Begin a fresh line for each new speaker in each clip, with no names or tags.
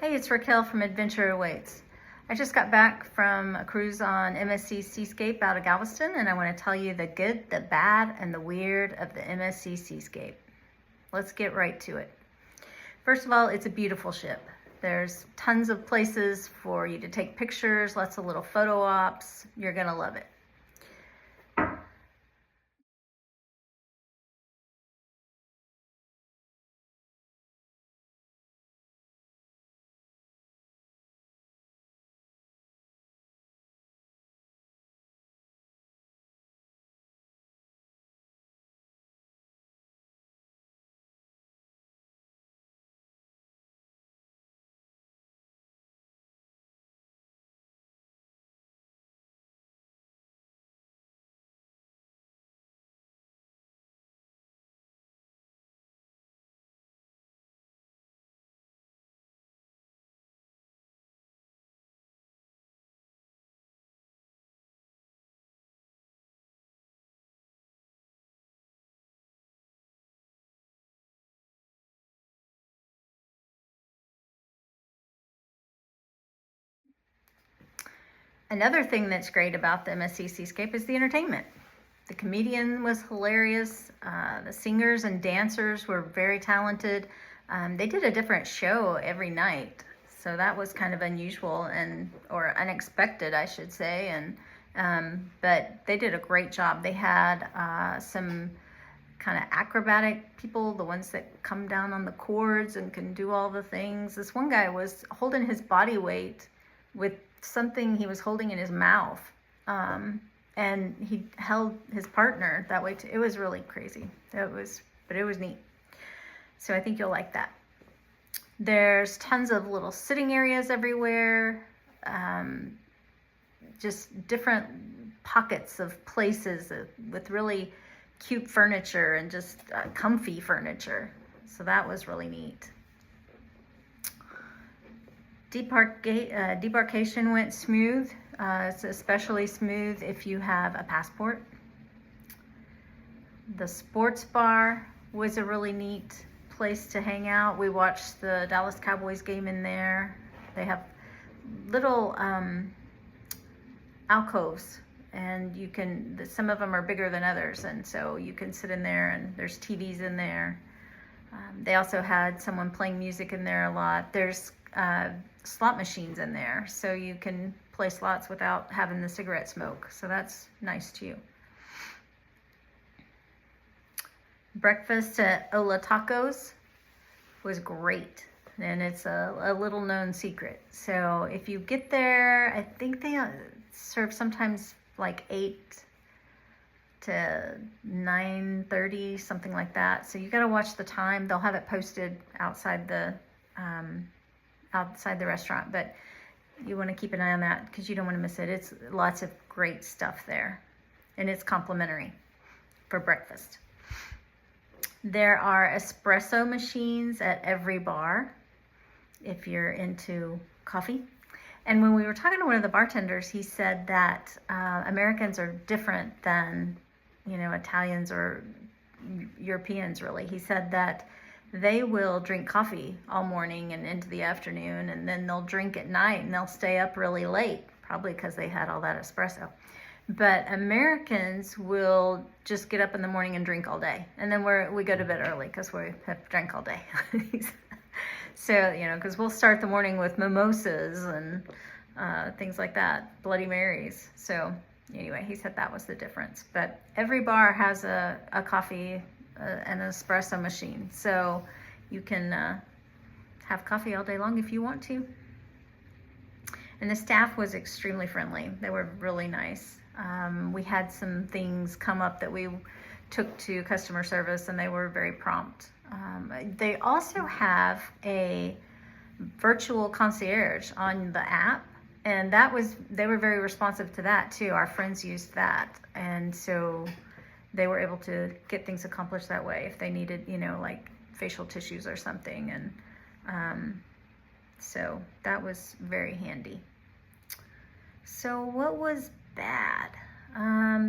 Hey, it's Raquel from Adventure Awaits. I just got back from a cruise on MSC Seascape out of Galveston, and I want to tell you the good, the bad, and the weird of the MSC Seascape. Let's get right to it. First of all, it's a beautiful ship. There's tons of places for you to take pictures, lots of little photo ops. You're gonna love it. Another thing that's great about the MSC Seascape is the entertainment. The comedian was hilarious. The singers and dancers were very talented. They did a different show every night, so that was kind of unusual or unexpected, I should say. But they did a great job. They had some kind of acrobatic people, the ones that come down on the cords and can do all the things. This one guy was holding his body weight with something he was holding in his mouth. And he held his partner that way too. It was really crazy. But it was neat. So I think you'll like that. There's tons of little sitting areas everywhere. Just different pockets of places with really cute furniture and just comfy furniture. So that was really neat. Debarkation went smooth. It's especially smooth if you have a passport. The sports bar was a really neat place to hang out. We watched the Dallas Cowboys game in there. They have little alcoves, and some of them are bigger than others, and so you can sit in there, and there's TVs in there. They also had someone playing music in there a lot. There's slot machines in there, so you can play slots without having the cigarette smoke, so that's nice too. Breakfast at Ola Tacos was great, and it's a little known secret. So if you get there, I think they serve sometimes like 8 to 9:30, something like that. So you got to watch the time. They'll have it posted outside the restaurant, but you want to keep an eye on that because you don't want to miss it. It's lots of great stuff there, and it's complimentary for breakfast. There are espresso machines at every bar if you're into coffee. And when we were talking to one of the bartenders, he said that Americans are different than, Italians or Europeans, really. He said that they will drink coffee all morning and into the afternoon, and then they'll drink at night, and they'll stay up really late, probably because they had all that espresso. But Americans will just get up in the morning and drink all day, and then we go to bed early because we have drank all day. So, because we'll start the morning with mimosas and things like that, Bloody Marys. So anyway, he said that was the difference. But every bar has a coffee and an espresso machine, so you can have coffee all day long if you want to. And the staff was extremely friendly. They were really nice. We had some things come up that we took to customer service, and they were very prompt. They also have a virtual concierge on the app, and they were very responsive to that too. Our friends used that, and so they were able to get things accomplished that way if they needed, like facial tissues or something. And so that was very handy. So what was bad?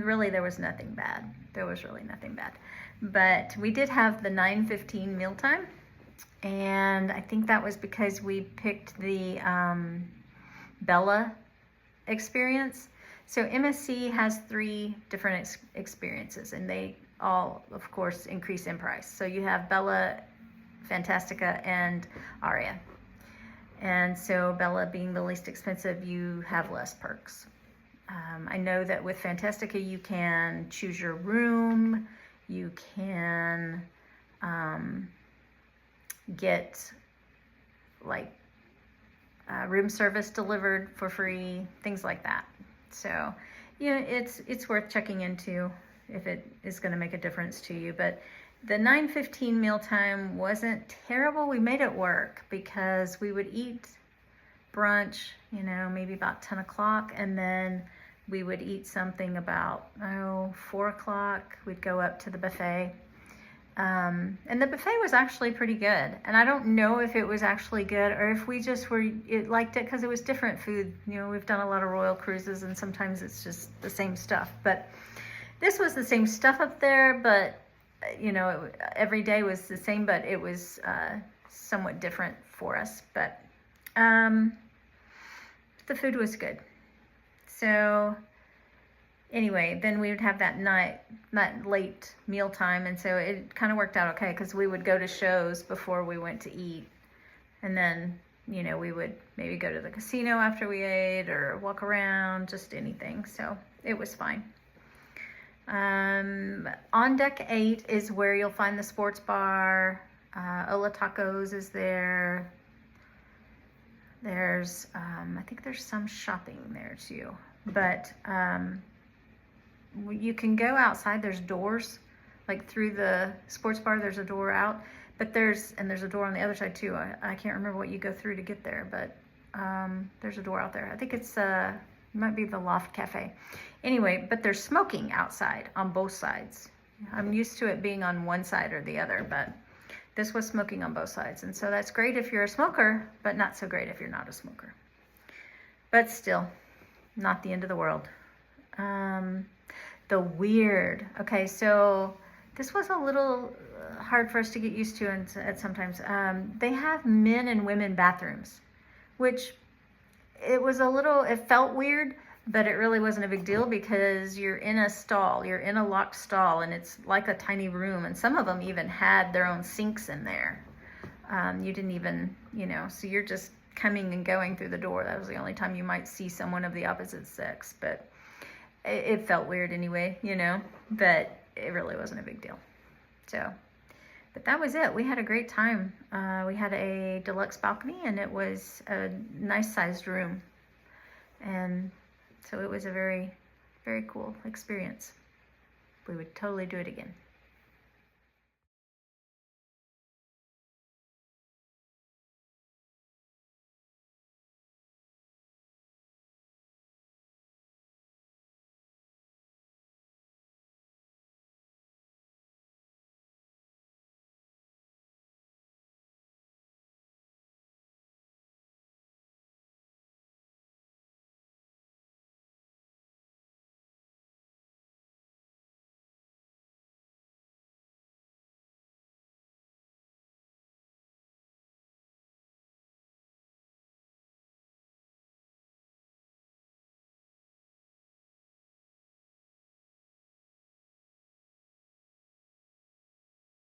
Really, there was nothing bad. There was really nothing bad. But we did have the 9:15 mealtime, And I think that was because we picked the Bella experience. So MSC has 3 different experiences, and they all, of course, increase in price. So you have Bella, Fantastica, and Aria. And so Bella being the least expensive, you have less perks. I know that with Fantastica, you can choose your room, you can get like room service delivered for free, things like that. So, you know, it's worth checking into if it is going to make a difference to you. But the 9:15 mealtime wasn't terrible. We made it work because we would eat brunch, you know, maybe about 10 o'clock, and then we would eat something about 4 o'clock. We'd go up to the buffet. And the buffet was actually pretty good. And I don't know if it was actually good or if we just liked it because it was different food. You know, we've done a lot of royal cruises and sometimes it's just the same stuff. But this was the same stuff up there, but, you know, every day was the same, but it was somewhat different for us. But the food was good. So anyway, then we would have that late meal time, and so it kind of worked out okay because we would go to shows before we went to eat, and then, you know, we would maybe go to the casino after we ate or walk around, just anything. So it was fine. On deck 8 is where you'll find the sports bar. Ola Tacos is there. There's I think there's some shopping there too, but you can go outside. There's doors, like through the sports bar, there's a door out, but there's a door on the other side too. I can't remember what you go through to get there, but there's a door out there. I think it might be the Loft Cafe. Anyway, but there's smoking outside on both sides. I'm used to it being on one side or the other, but this was smoking on both sides. And so that's great if you're a smoker, but not so great if you're not a smoker. But still, not the end of the world. Okay, so this was a little hard for us to get used to at sometimes. They have men and women bathrooms, which it felt weird, but it really wasn't a big deal because you're in a locked stall, and it's like a tiny room, and some of them even had their own sinks in there. You didn't even, you know, so you're just coming and going through the door. That was the only time you might see someone of the opposite sex, but it felt weird anyway, you know, but it really wasn't a big deal. So, but that was it. We had a great time. We had a deluxe balcony, and it was a nice sized room. And so it was a very, very cool experience. We would totally do it again.